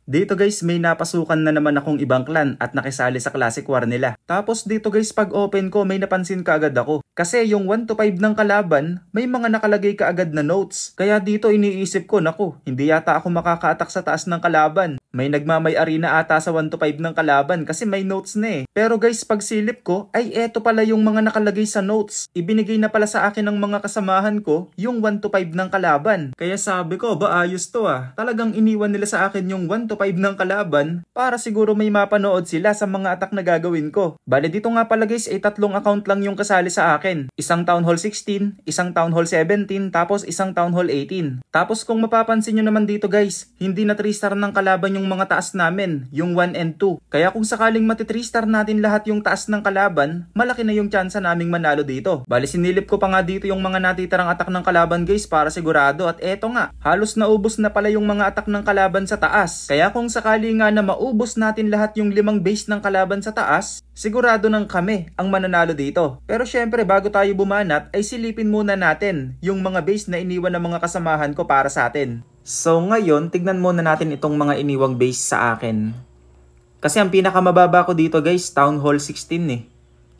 Dito guys, may napasukan na naman akong ibang clan at nakisali sa Classic War nila. Tapos dito guys, pag open ko, may napansin kaagad ako. Kasi yung 1 to 5 ng kalaban, may mga nakalagay kaagad na notes. Kaya dito iniisip ko, naku, hindi yata ako makaka-attack sa taas ng kalaban. May nagmamay-ari na ata sa 1 to 5 ng kalaban kasi may notes na eh. Pero guys, pag silip ko, ay eto pala yung mga nakalagay sa notes. Ibinigay na pala sa akin ng mga kasamahan ko yung 1 to 5 ng kalaban. Kaya sabi ko, ba ayos to ah. Talagang iniwan nila sa akin yung 1 to 5 ng kalaban para siguro may mapanood sila sa mga attack na gagawin ko. Bale dito nga pala guys ay 3 account lang yung kasali sa akin. Isang Town Hall 16, isang Town Hall 17, tapos isang Town Hall 18. Tapos kung mapapansin nyo naman dito guys, hindi na 3-star ng kalaban yung mga taas namin, yung 1 and 2. Kaya kung sakaling mati 3-star natin lahat yung taas ng kalaban, malaki na yung tsansa naming manalo dito. Bale sinilip ko pa nga dito yung mga natitirang attack ng kalaban guys para sigurado at eto nga, halos naubos na pala yung mga attack ng kalaban sa taas. Kaya kung sakali nga na maubos natin lahat yung 5 base ng kalaban sa taas, sigurado nang kami ang mananalo dito. Pero syempre bago tayo bumanat ay silipin muna natin yung mga base na iniwan ng mga kasamahan ko para sa atin. So ngayon, tignan muna natin itong mga iniwang base sa akin. Kasi ang pinakamababa ko dito guys, Town Hall 16 eh.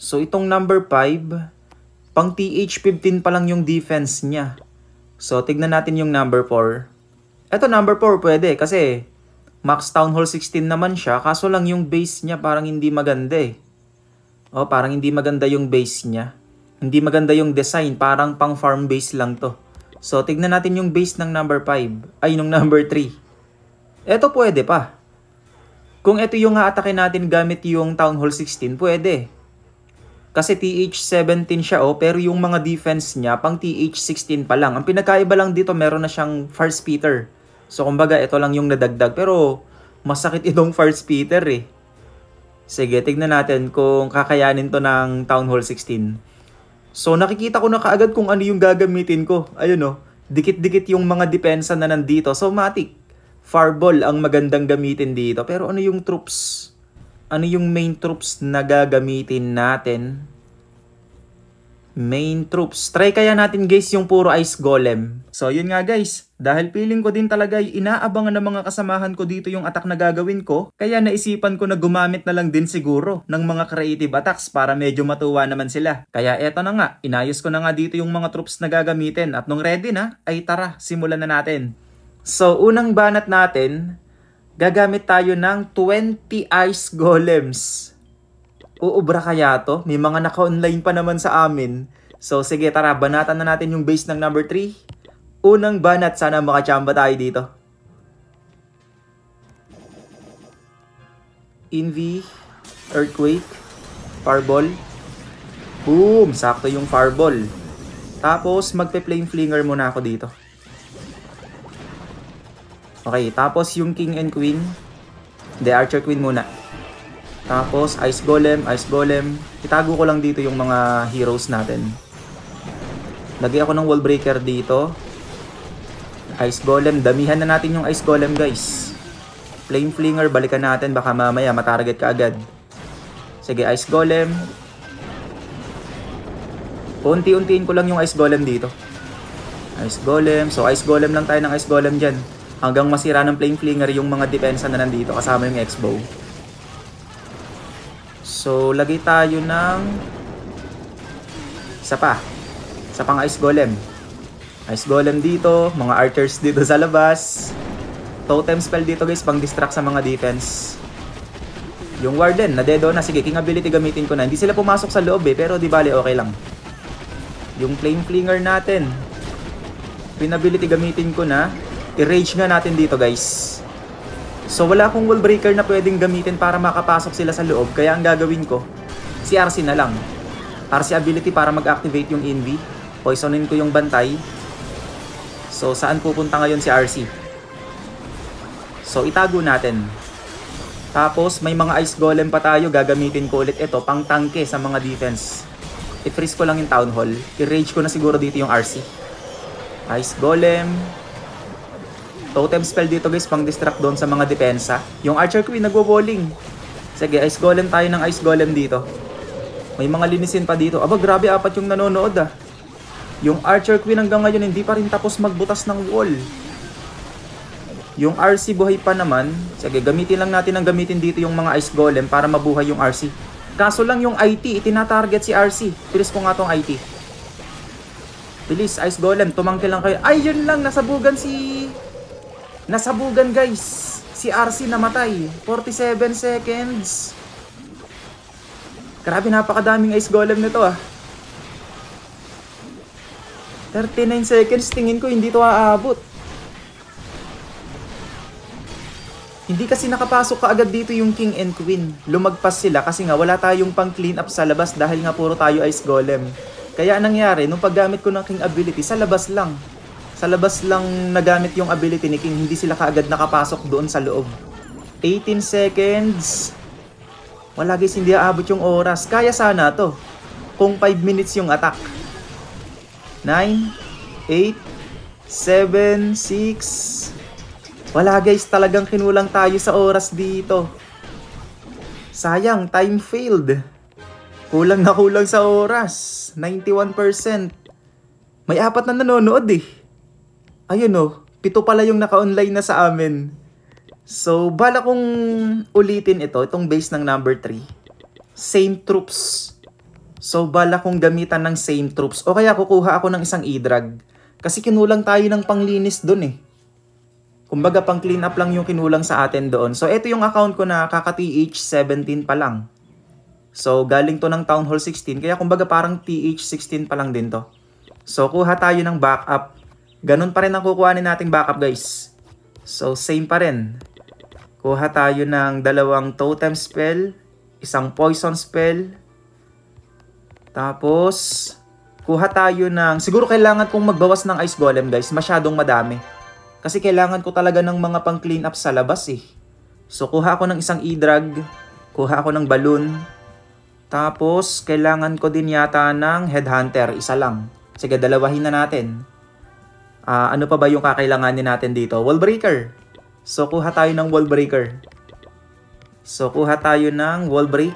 So itong number 5, pang TH15 pa lang yung defense niya. So tignan natin yung number 4. Ito number 4 pwede kasi Max Town Hall 16 naman siya, kaso lang yung base niya parang hindi maganda eh. O parang hindi maganda yung base niya. Hindi maganda yung design, parang pang farm base lang to. So tignan natin yung base ng number 5, ay nung number 3. Eto pwede pa. Kung ito yung aatakin natin gamit yung Town Hall 16, pwede. Kasi TH17 siya pero yung mga defense niya pang TH16 pa lang. Ang pinagkaiba lang dito, meron na siyang fire speeder. So kumbaga ito lang yung nadagdag pero masakit itong fire speeder eh. Sige, tignan natin kung kakayanin to ng Town Hall 16. So nakikita ko na kaagad kung ano yung gagamitin ko. Ayun oh, dikit-dikit yung mga depensa na nandito. So matik, fireball ang magandang gamitin dito. Pero ano yung troops? Ano yung main troops na gagamitin natin? Main troops. Try kaya natin guys yung puro ice golem. So yun nga guys, dahil feeling ko din talaga inaabangan ng mga kasamahan ko dito yung attack na gagawin ko, kaya naisipan ko na gumamit na lang din siguro ng mga creative attacks para medyo matuwa naman sila. Kaya eto na nga, inayos ko na nga dito yung mga troops na gagamitin at nung ready na, ay tara, simulan na natin. So unang banat natin, gagamit tayo ng 20 ice golems. Uubra kaya to? May mga naka-online pa naman sa amin. So sige tara, banatan na natin yung base ng number 3. Unang banat, sana makachamba tayo dito. Envy, Earthquake, Fireball. Boom! Sakto yung Fireball. Tapos magpe-Flame Flinger muna ako dito. Okay, tapos yung King and Queen. The Archer Queen muna. Tapos Ice Golem, Ice Golem. Itago ko lang dito yung mga heroes natin. Lagay ako ng Wall Breaker dito. Ice Golem, damihan na natin yung Ice Golem guys. Flame Flinger, balikan natin, baka mamaya matarget ka agad. Sige, Ice Golem. Unti-untiin ko lang yung Ice Golem dito. Ice Golem, so Ice Golem lang tayo ng Ice Golem dyan. Hanggang masira ng Flame Flinger yung mga depensa na nandito kasama yung X-Bow. So, lagay tayo ng isa pang Ice Golem. Ice Golem dito, mga archers dito sa labas. Totem spell dito guys, pang distract sa mga defense. Yung Warden, nadedo na. Sige, King ability gamitin ko na. Hindi sila pumasok sa loob pero di bale okay lang. Yung Flame Flinger natin, Queen ability gamitin ko na. I-rage nga natin dito guys. So wala akong wall breaker na pwedeng gamitin para makapasok sila sa loob. Kaya ang gagawin ko, si RC na lang. RC ability para mag-activate yung Envy. Poisonin ko yung bantay. So saan pupunta ngayon si RC? So itago natin. Tapos may mga Ice Golem pa tayo. Gagamitin ko ulit ito pang tangke sa mga defense. I-freeze ko lang yung Town Hall. I-rage ko na siguro dito yung RC. Ice Golem. Totem spell dito guys, pang distract doon sa mga depensa. Yung Archer Queen nagwo-walling. Sige, Ice Golem tayo ng Ice Golem dito. May mga linisin pa dito. Aba, grabe, 4 yung nanonood ah. Yung Archer Queen hanggang ngayon hindi pa rin tapos magbutas ng wall. Yung RC buhay pa naman. Sige, gamitin lang natin ang gamitin dito yung mga Ice Golem para mabuhay yung RC. Kaso lang yung IT, itinatarget si RC. Pilis ko nga tong IT. Bilis, Ice Golem, tumangkil lang kayo. Ay, yun lang, nasabugan guys. Si RC namatay. 47 seconds. Grabe, napakadaming Ice Golem nito 39 seconds, tingin ko hindi to aabot. Hindi kasi nakapasok kaagad dito yung King and Queen. Lumagpas sila kasi nga wala tayong pang clean up sa labas dahil nga puro tayo Ice Golem. Kaya nangyari, nung paggamit ko ng King ability, sa labas lang. Sa labas lang nagamit yung ability ni King, hindi sila kaagad nakapasok doon sa loob. 18 seconds. Wala guys, hindi aabot yung oras. Kaya sana to kung 5 minutes yung attack. 9, 8, 7, 6... Wala guys, talagang kinulang tayo sa oras dito. Sayang, time failed. Kulang na kulang sa oras. 91%. May 4 na nanonood Ayun 7 pala yung naka-online na sa amin. So, bala kong ulitin itong base ng number 3. Same troops. So, bala kong gamitan ng same troops. O kaya kukuha ako ng isang e-drag. Kasi kinulang tayo ng panglinis dun Kumbaga pang clean up lang yung kinulang sa atin doon. So ito yung account ko na kaka-TH 17 pa lang. So galing to ng Town Hall 16. Kaya kumbaga parang TH 16 pa lang din to. So kuha tayo ng backup. Ganun pa rin ang kukuhanin nating backup guys. So same pa rin. Kuha tayo ng 2 totem spell. 1 poison spell. Tapos kuha tayo ng... Siguro kailangan kong magbawas ng Ice Golem guys. Masyadong madami. Kasi kailangan ko talaga ng mga pang clean up sa labas So kuha ako ng isang e-drag, kuha ako ng balloon, tapos kailangan ko din yata ng headhunter, isa lang. Sige, dalawahin na natin. Ano pa ba yung kakailanganin natin dito? Wall breaker. So kuha tayo ng wall breaker. So kuha tayo ng wall break.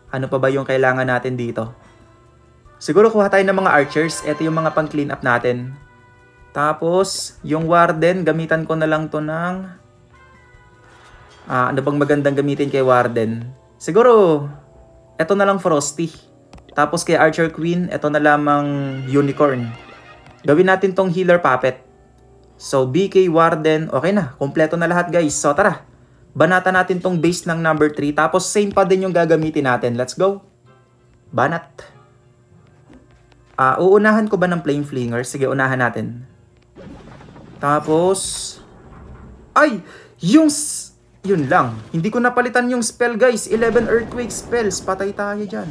Ano pa ba yung kailangan natin dito? Siguro kuha tayo ng mga archers. Ito yung mga pang clean up natin. Tapos, yung Warden, gamitan ko na lang to ng... ano bang magandang gamitin kay Warden? Siguro, eto na lang Frosty. Tapos kay Archer Queen, eto na lamang Unicorn. Gawin natin tong Healer Puppet. So, BK Warden, okay na. Kompleto na lahat guys. So, tara. Banata natin tong base ng number 3. Tapos, same pa din yung gagamitin natin. Let's go. Banat. Uunahan ko ba ng Flame Flinger? Sige, unahan natin. Tapos, ay, yun lang. Hindi ko napalitan yung spell guys. 11 Earthquake spells. Patay tayo dyan.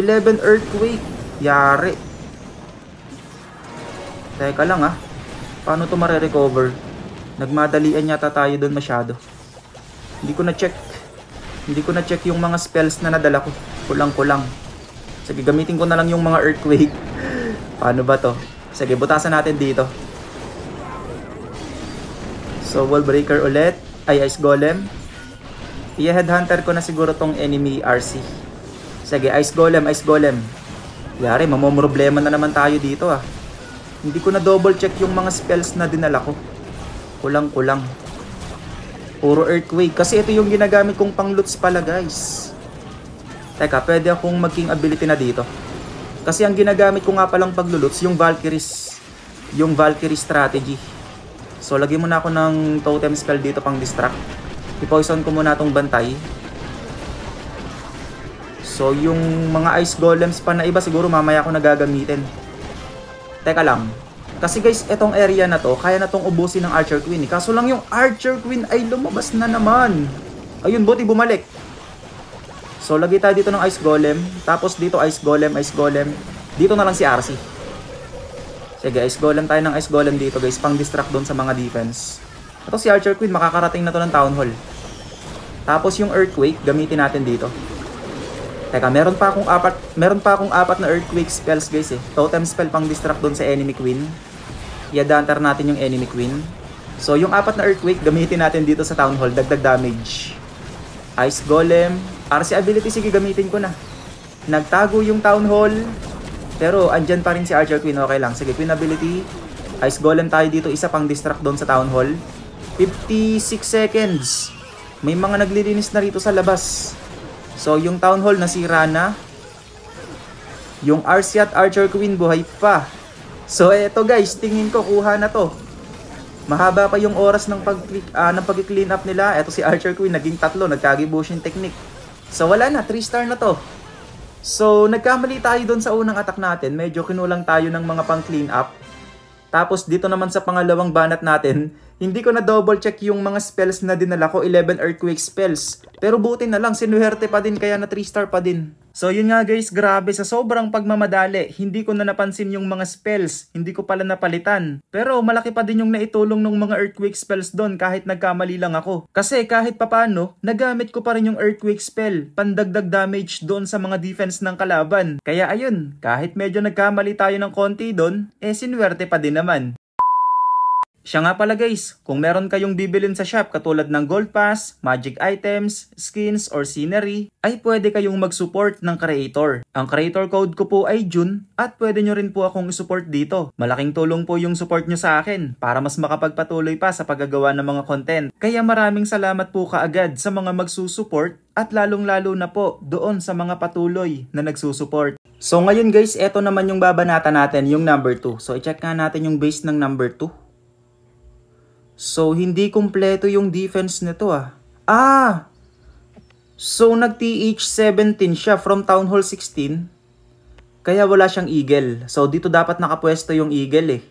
11 Earthquake. Yari. Teka lang Paano to mare-recover? Nagmadalian yata tayo doon masyado. Hindi ko na check yung mga spells na nadala ko. Kulang-kulang. Sige, gamitin ko na lang yung mga Earthquake. Paano ba to? Sige, butasan natin dito. So, wall breaker ulit. Ay, Ice Golem. I-headhunter ko na siguro tong enemy RC. Sige, Ice Golem, Ice Golem. Yari, mamomroblema na naman tayo dito Hindi ko na double check yung mga spells na dinala ko. Kulang-kulang. Puro Earthquake. Kasi ito yung ginagamit kong pang loots pala guys. Teka, pwede akong mag-king ability na dito. Kasi ang ginagamit ko nga palang pagluluts, yung Valkyries. Yung Valkyrie strategy. So, lagyan muna ako ng totem spell dito pang distract. I-poison ko muna itong bantay. So, yung mga Ice Golems pa na iba, siguro mamaya ako nagagamitin. Teka lang. Kasi guys, etong area na to, kaya na tong ubusin ng Archer Queen. Kaso lang yung Archer Queen ay lumabas na naman. Ayun, buti bumalik. So, lagay tayo dito ng Ice Golem. Tapos dito Ice Golem, Ice Golem. Dito na lang si RC. Sige, Ice Golem tayo ng Ice Golem dito guys. Pang distract doon sa mga defense. Ito si Archer Queen, makakarating na to ng Town Hall. Tapos yung Earthquake, gamitin natin dito. Teka, meron pa akong apat na Earthquake spells guys Totem spell pang distract doon sa enemy queen. I-advanter natin yung enemy queen. So, yung 4 na Earthquake, gamitin natin dito sa Town Hall. Dagdag damage. Ice Golem. RC ability, sige, gamitin ko na. Nagtago yung Town Hall. Pero andyan pa rin si Archer Queen, okay lang. Sige, Queen ability. Ice Golem tayo dito, isa pang distract doon sa Town Hall. 56 seconds. May mga naglilinis na rito sa labas. So, yung Town Hall nasira na. Yung RC at Archer Queen buhay pa. So, eto guys, tingin ko kuha na to. Mahaba pa yung oras ng pag-clean up nila. Eto si Archer Queen, naging 3, nagkagibushin technique. So, wala na, 3 star na to. So, nagkamali tayo doon sa unang attack natin. Medyo kinulang tayo ng mga pang-clean up. Tapos, dito naman sa pangalawang banat natin, hindi ko na double check yung mga spells na dinala ko, 11 earthquake spells. Pero buti na lang, sinuwerte pa din kaya na 3 star pa din. So yun nga guys, grabe sa sobrang pagmamadali, hindi ko na napansin yung mga spells, hindi ko pala napalitan. Pero malaki pa din yung naitulong ng mga earthquake spells doon kahit nagkamali lang ako. Kasi kahit papano, nagamit ko pa rin yung earthquake spell, pandagdag damage doon sa mga defense ng kalaban. Kaya ayun, kahit medyo nagkamali tayo ng konti doon, sinuwerte pa din naman. Siya nga pala guys, kung meron kayong bibilin sa shop katulad ng Gold Pass, Magic Items, Skins, or Scenery, ay pwede kayong mag-support ng creator. Ang creator code ko po ay June at pwede nyo rin po akong i-support dito. Malaking tulong po yung support nyo sa akin para mas makapagpatuloy pa sa paggagawa ng mga content. Kaya maraming salamat po kaagad sa mga magsusupport at lalong-lalo na po doon sa mga patuloy na nagsusupport. So ngayon guys, eto naman yung babanata natin, yung number 2. So i-check nga natin yung base ng number 2. So, hindi kumpleto yung defense nito So, nag-TH17 siya from Town Hall 16. Kaya wala siyang eagle. So, dito dapat nakapwesto yung eagle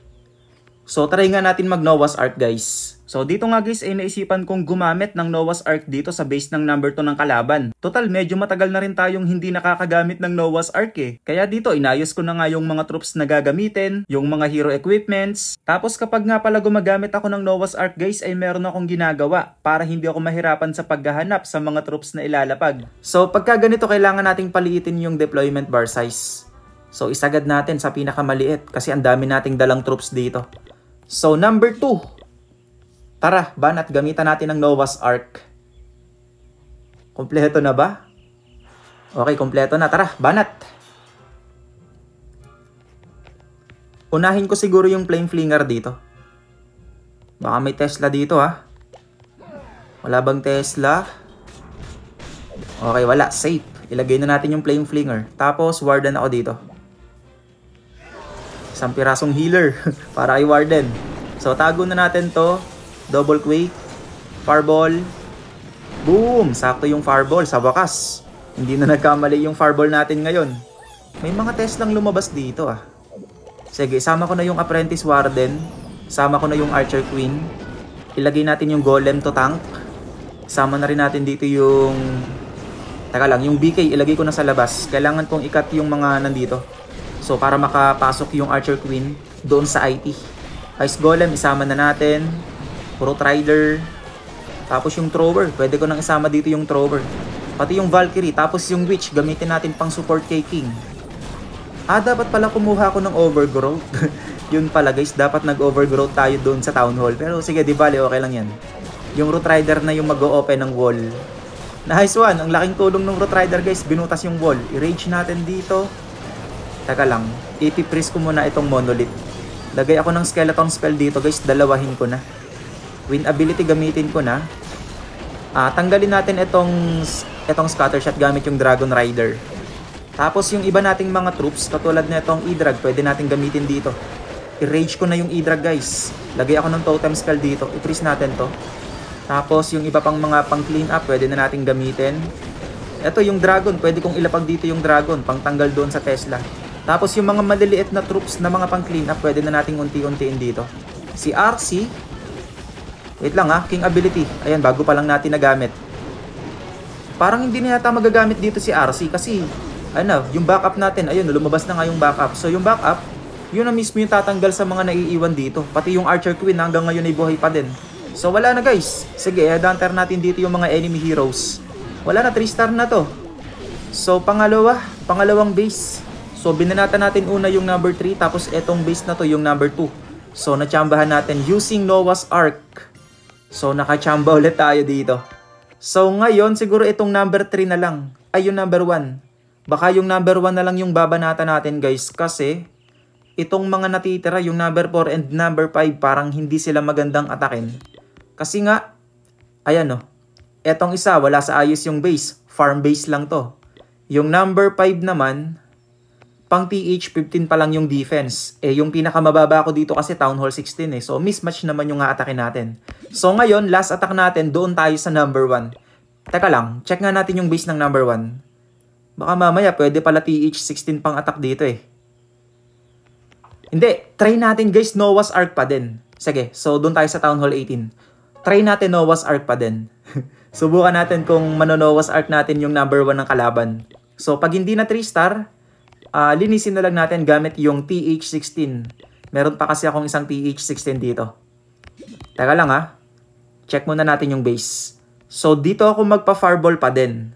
So, try nga natin mag Noah's Ark guys. So, dito nga guys ay naisipan kong gumamit ng Noah's Ark dito sa base ng number 2 ng kalaban. Total, medyo matagal na rin tayong hindi nakakagamit ng Noah's Ark Kaya dito, inayos ko na nga yung mga troops na gagamitin, yung mga hero equipments. Tapos kapag nga pala gumagamit ako ng Noah's Ark guys, ay meron akong ginagawa para hindi ako mahirapan sa paghahanap sa mga troops na ilalapag. So, pagka ganito, kailangan nating paliitin yung deployment bar size. So, isagad natin sa pinakamaliit kasi ang dami nating dalang troops dito. So, number 2. Tara, banat, gamitan natin ng Noah's Ark. Kompleto na ba? Okay, kompleto na. Tara, banat. Unahin ko siguro yung Flame Flinger dito. Baka may Tesla dito Wala bang Tesla? Okay, wala. Safe. Ilagay na natin yung Flame Flinger. Tapos, Warden ako dito. Isang pirasong healer para kay Warden. So, tago na natin to. Double Quake. Fireball. Boom! Sakto yung Fireball sa wakas. Hindi na nagkamali yung Fireball natin ngayon. May mga test lang lumabas dito Sige, sama ko na yung Apprentice Warden. Sama ko na yung Archer Queen. Ilagay natin yung Golem to tank. Sama na rin natin dito yung... Taka lang, yung BK ilagay ko na sa labas. Kailangan kong ikat yung mga nandito. So, para makapasok yung Archer Queen doon sa IT. Ice Golem, isama na natin. Root Rider. Tapos yung Thrower. Pwede ko nang isama dito yung Thrower. Pati yung Valkyrie. Tapos yung Witch, gamitin natin pang support kay King. Dapat pala kumuha ko ng Overgrowth. Yun pala guys, dapat nag-overgrowth tayo doon sa Town Hall. Pero sige, di bale, okay lang yan. Yung Root Rider na yung mag-o-open ng wall. Nice one. Ang laking tulong ng Root Rider guys. Binutas yung wall. I-rage natin dito. Taka lang, ipiprease ko muna itong Monolith. Lagay ako ng Skeleton spell dito guys, dalawahin ko na. Wind ability gamitin ko na. Tanggalin natin itong Scattershot gamit yung Dragon Rider. Tapos yung iba nating mga troops, katulad na itong E-Drag, pwede natin gamitin dito. I-rage ko na yung E-Drag guys. Lagay ako ng Totem spell dito, i-freeze natin to. Tapos yung iba pang mga pang clean up, pwede na natin gamitin. Ito yung Dragon, pwede kong ilapag dito yung Dragon, pang tanggal doon sa Tesla. Tapos yung mga maliliit na troops na mga pang clean up, pwede na nating unti-untiin dito. Si RC, wait lang King Ability. Ayan, bago pa lang natin nagamit. Parang hindi na yata magagamit dito si RC kasi, yung backup natin, ayun, lumabas na nga yung backup. So yung backup, yun na mismo yung tatanggal sa mga naiiwan dito. Pati yung Archer Queen hanggang ngayon ay buhay pa din. So wala na guys. Sige, headhunter natin dito yung mga enemy heroes. Wala na, 3 star na to. So pangalawang base. So, binanata natin una yung number 3, tapos etong base na to yung number 2. So, natsambahan natin using Noah's Ark. So, nakachamba ulit tayo dito. So, ngayon, siguro itong number 3 na lang. Ay, yung number 1. Baka yung number 1 na lang yung babanata natin, guys. Kasi, itong mga natitira, yung number 4 and number 5, parang hindi sila magandang atakin. Kasi nga, ayan o, etong isa, wala sa ayos yung base. Farm base lang to. Yung number 5 naman, pang TH 15 pa lang yung defense. Yung pinakamababa ko dito kasi Town Hall 16 eh. So, mismatch naman yung atakin natin. So, ngayon, last attack natin, doon tayo sa number 1. Teka lang, check nga natin yung base ng number 1. Baka mamaya, pwede pala TH 16 pang attack dito eh. Hindi, try natin guys, Noah's Ark pa din. Sige, so doon tayo sa Town Hall 18. Try natin Noah's Ark pa din. Subukan natin kung mano-Noah's Ark natin yung number 1 ng kalaban. So pag hindi na 3-star, linisin na lang natin gamit yung TH16. Meron pa kasi akong isang TH16 dito. Teka lang ha. Check muna natin yung base. So dito ako magpa-fireball pa din.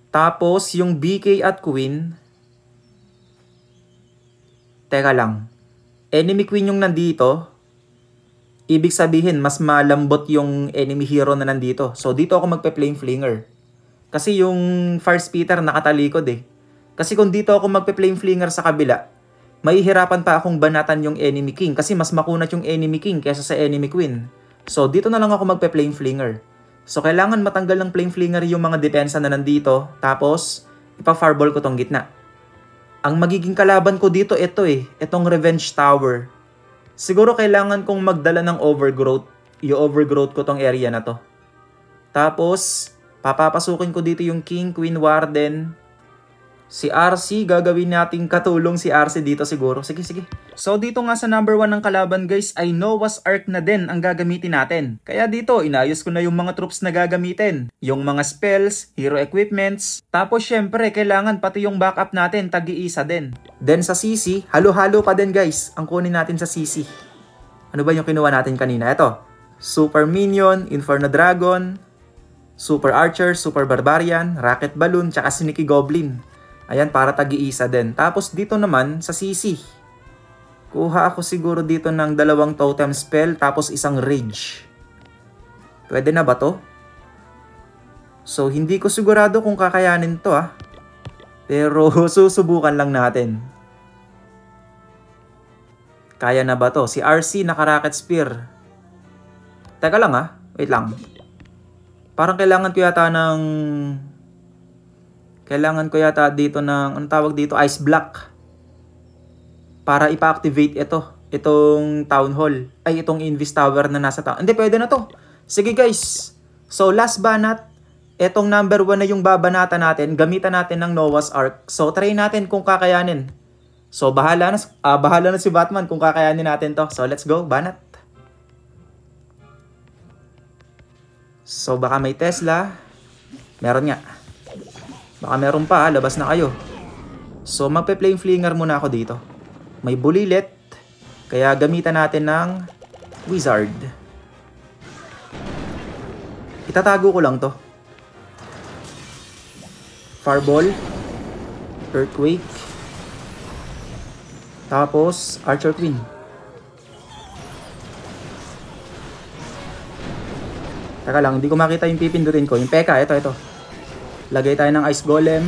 Tapos yung BK at Queen. Teka lang. Enemy Queen yung nandito. Ibig sabihin, mas malambot yung enemy hero na nandito. So, dito ako magpe-Flame Flinger. Kasi yung Fire Spitter nakatalikod eh. Kasi kung dito ako magpe-Flame Flinger sa kabila, mahihirapan pa akong banatan yung enemy king. Kasi mas makunat yung enemy king kaysa sa enemy queen. So, dito na lang ako magpe-Flame Flinger. So, kailangan matanggal ng Flame Flinger yung mga depensa na nandito. Tapos, ipa-fireball ko tong gitna. Ang magiging kalaban ko dito, ito eh. Itong Revenge Tower. Siguro kailangan kong magdala ng overgrowth. I-overgrowth ko tong area na to. Tapos, papapasukin ko dito yung King, Queen, Warden. Si RC, gagawin nating katulong si RC dito siguro. Sige, sige. So, dito nga sa number 1 ng kalaban guys, ay Noah's Ark na din ang gagamitin natin. Kaya dito, inayos ko na yung mga troops na gagamitin. Yung mga spells, hero equipments. Tapos, syempre, kailangan pati yung backup natin, tag-iisa din. Then sa CC, halo-halo pa din guys, ang kunin natin sa CC. Ano ba yung kinuha natin kanina? Ito, Super Minion, Inferno Dragon, Super Archer, Super Barbarian, Rocket Balloon, tsaka Sneaky Goblin. Ayan, para tag-iisa din. Tapos dito naman, sa CC. Kuha ako siguro dito ng 2 totem spell, tapos isang rage. Pwede na ba to? So, hindi ko sigurado kung kakayanin to ah. Pero, susubukan lang natin. Kaya na ba to? Si RC naka-rocket spear. Teka lang ah. Wait lang. Parang kailangan ko yata dito ng, anong tawag dito? Ice block. Para ipa-activate itong town hall. Ay, itong Invis Tower na nasa town. Hindi, pwede na to. Sige guys. So, last banat. Itong number 1 na yung babanata natin. Gamitan natin ng Noah's Ark. So, try natin kung kakayanin. So, bahala na si Batman kung kakayanin natin to. So, let's go, banat. So, baka may Tesla. Meron nga. Baka meron pa, labas na kayo. So, magpe-Flame Flinger muna ako dito. May bulilit. Kaya gamitan natin ng Wizard. Itatago ko lang to. Fireball. Earthquake. Tapos, Archer Queen. Teka lang, hindi ko makita yung pipindutin ko. Yung Pekka, ito. Lagay tayo ng Ice Golem.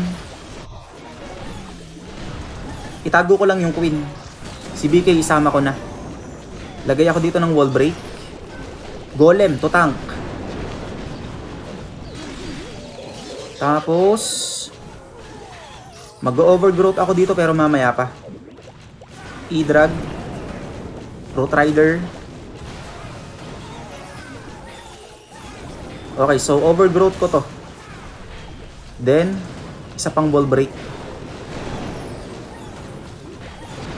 Itago ko lang yung Queen. Si BK isama ko na. Lagay ako dito ng Wall Break. Golem to tank. Tapos mag-overgrowth ako dito pero mamaya pa. E-Drag. Root Rider. Okay, so overgrowth ko to. Then, isa pang Wall Break.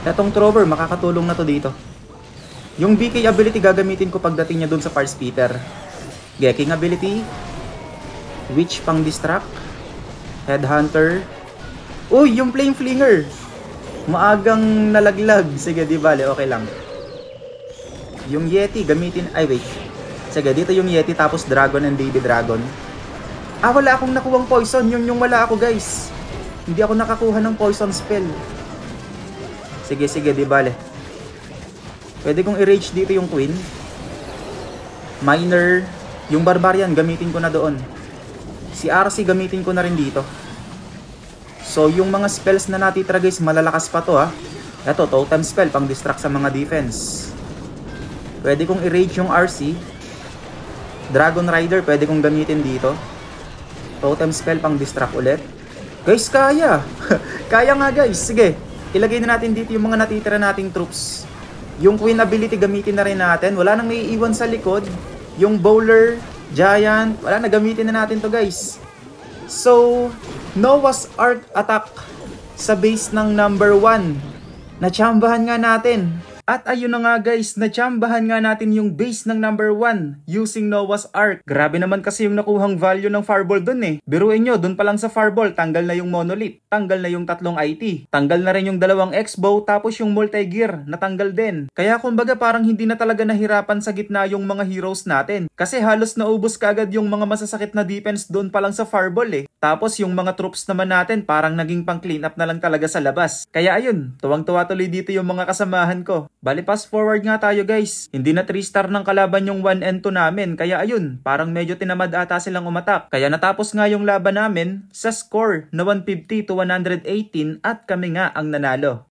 Etong Trover, makakatulong na to dito. Yung BK ability gagamitin ko pagdating niya dun sa Fire Spitter. Gekking ability. Witch pang distract. Headhunter. Uy, yung Flame Flinger. Maagang nalaglag. Sige, di bale, okay lang. Yung Yeti gamitin, ay wait. Sige, dito yung Yeti tapos Dragon and Baby Dragon. Wala akong nakuhang poison. Yung wala ako guys. Hindi ako nakakuha ng poison spell. Sige, di bale. Pwede kong i-rage dito yung Queen. Miner. Yung Barbarian, gamitin ko na doon. Si RC, gamitin ko na rin dito. So, yung mga spells na natitira guys, malalakas pa to ha. Ito, totem spell pang distract sa mga defense. Pwede kong i-rage yung RC. Dragon Rider pwede kong gamitin dito. Totem spell pang distract ulit. Guys, kaya. Kaya nga guys. Sige, ilagay na natin dito yung mga natitira nating troops. Yung Queen ability gamitin na rin natin. Wala nang naiiwan sa likod. Yung Bowler, Giant, wala na, gamitin na natin to guys. So, Noah's Ark attack sa base ng number 1. Natsambahan nga natin. At ayun na nga guys, natsambahan nga natin yung base ng number 1 using Noah's Ark. Grabe naman kasi yung nakuhang value ng Fireball dun eh. Biruin nyo, dun pa lang sa Fireball, tanggal na yung Monolith, tanggal na yung 3 IT, tanggal na rin yung 2 X-Bow, tapos yung Multi-Gear, natanggal din. Kaya kumbaga parang hindi na talaga nahirapan sa gitna yung mga heroes natin. Kasi halos naubos kaagad yung mga masasakit na defense dun pa lang sa Fireball eh. Tapos yung mga troops naman natin parang naging pang clean up na lang talaga sa labas. Kaya ayun, tuwang-tuwa tuloy dito yung mga kasamahan ko. Bali pass forward nga tayo guys. Hindi na 3-star ng kalaban yung 1 and 2 namin. Kaya ayun, parang medyo tinamad ata silang umatak. Kaya natapos nga yung laban namin sa score na 150 to 118 at kami nga ang nanalo.